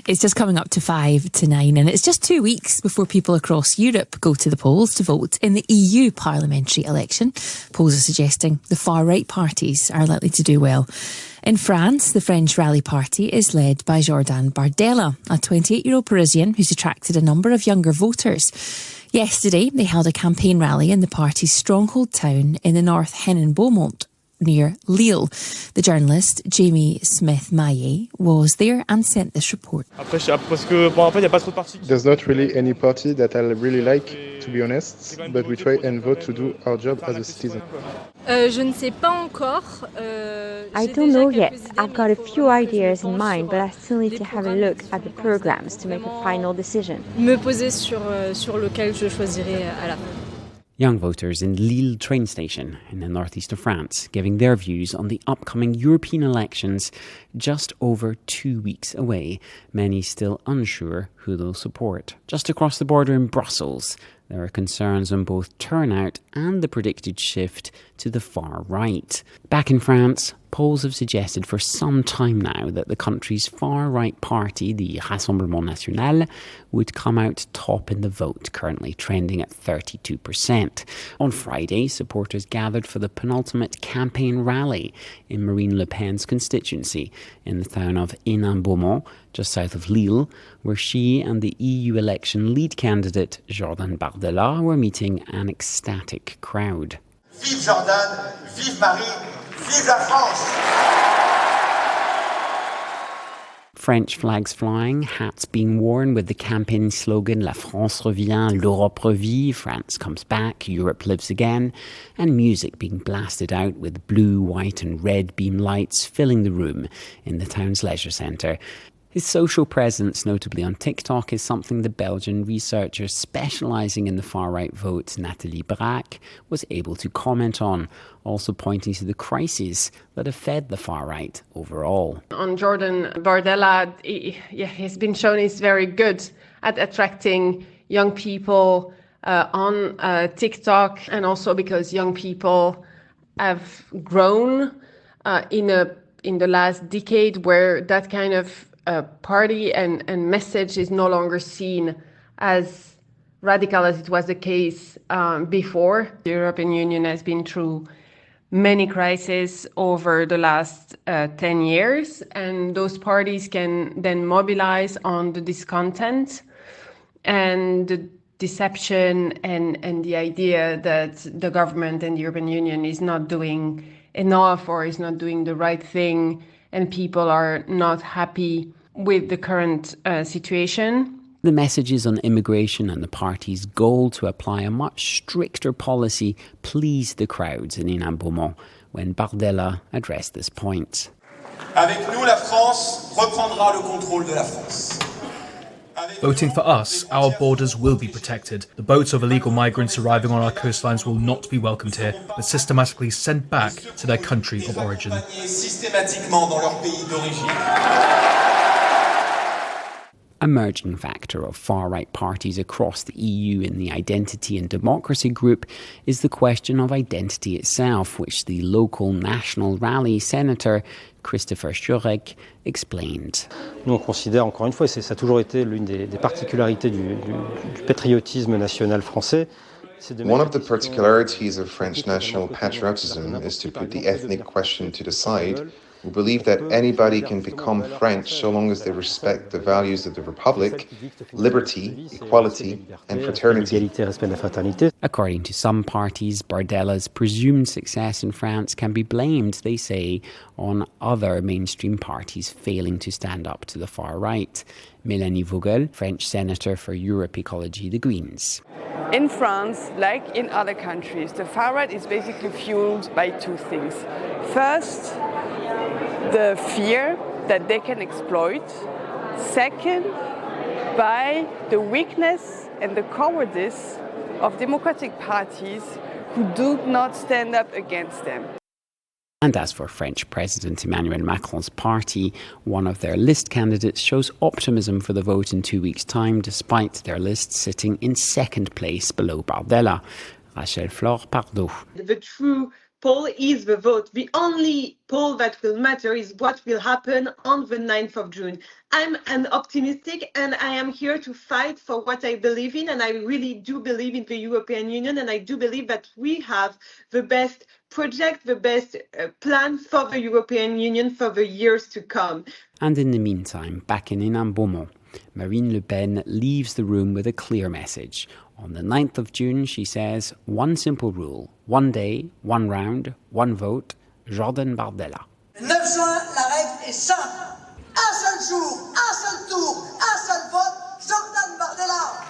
It's just coming up to 5 to 9, and it's just 2 weeks before people across Europe go to the polls to vote in the EU parliamentary election. Polls are suggesting the far-right parties are likely to do well. In France, the French Rally Party is led by Jordan Bardella, a 28-year-old Parisian who's attracted a number of younger voters. Yesterday, they held a campaign rally in the party's stronghold town in the North Henin-Beaumont, near Lille. The journalist Jamie Smith-Maillet was there and sent this report. There's not really any party that I really like, to be honest, but we try and vote to do our job as a citizen. I don't know yet. I've got a few ideas in mind, but I still need to have a look at the programs to make a final decision. Young voters in Lille train station in the northeast of France giving their views on the upcoming European elections just over 2 weeks away. Many still unsure who they'll support. Just across the border in Brussels, there are concerns on both turnout and the predicted shift to the far right. Back in France, polls have suggested for some time now that the country's far-right party, the Rassemblement National, would come out top in the vote, currently trending at 32%. On Friday, supporters gathered for the penultimate campaign rally in Marine Le Pen's constituency in the town of Hénin-Beaumont, just south of Lille, where she and the EU election lead candidate Jordan Bardella were meeting an ecstatic crowd. Vive Jordan, vive Marie, vive la France! French flags flying, hats being worn with the campaign slogan La France revient, l'Europe revit, France comes back, Europe lives again, and music being blasted out with blue, white and red beam lights filling the room in the town's leisure centre. His social presence, notably on TikTok, is something the Belgian researcher specialising in the far-right vote, Nathalie Braque, was able to comment on, also pointing to the crises that have fed the far-right overall. On Jordan Bardella, he's been shown he's very good at attracting young people on TikTok, and also because young people have grown in the last decade where that kind of party and message is no longer seen as radical as it was the case before. The European Union has been through many crises over the last 10 years, and those parties can then mobilize on the discontent and the deception and the idea that the government and the European Union is not doing enough or is not doing the right thing, and people are not happy with the current situation. The messages on immigration and the party's goal to apply a much stricter policy pleased the crowds in Hénin-Beaumont when Bardella addressed this point. Avec nous, la France reprendra le contrôle de la France. Voting for us, our borders will be protected. The boats of illegal migrants arriving on our coastlines will not be welcomed here, but systematically sent back to their country of origin. A merging factor of far-right parties across the EU in the Identity and Democracy group is the question of identity itself, which the local National Rally senator Christopher Schurek explained. Nous, on considère, encore une fois, et ça a toujours été l'une des particularités du patriotisme national français. One of the particularities of French national patriotism is to put the ethnic question to the side. We believe that anybody can become French so long as they respect the values of the Republic, liberty, equality, and fraternity. According to some parties, Bardella's presumed success in France can be blamed, they say, on other mainstream parties failing to stand up to the far right. Mélanie Vogel, French senator for Europe Ecology, the Greens. In France, like in other countries, the far right is basically fueled by two things. First, the fear that they can exploit. Second, by the weakness and the cowardice of democratic parties who do not stand up against them. And as for French President Emmanuel Macron's party, one of their list candidates shows optimism for the vote in 2 weeks' time, despite their list sitting in second place below Bardella. Rachel Flore Pardo. The true poll is the vote. The only poll that will matter is what will happen on the 9th of June. I'm an optimistic and I am here to fight for what I believe in, and I really do believe in the European Union, and I do believe that we have the best project, the best plan for the European Union for the years to come. And in the meantime, back in Hénin-Beaumont, Marine Le Pen leaves the room with a clear message. On the 9th of June, she says, one simple rule, one day, one round, one vote, Jordan Bardella. Le 9 juin, la règle est simple. Un seul jour, un seul tour, un seul vote, Jordan Bardella.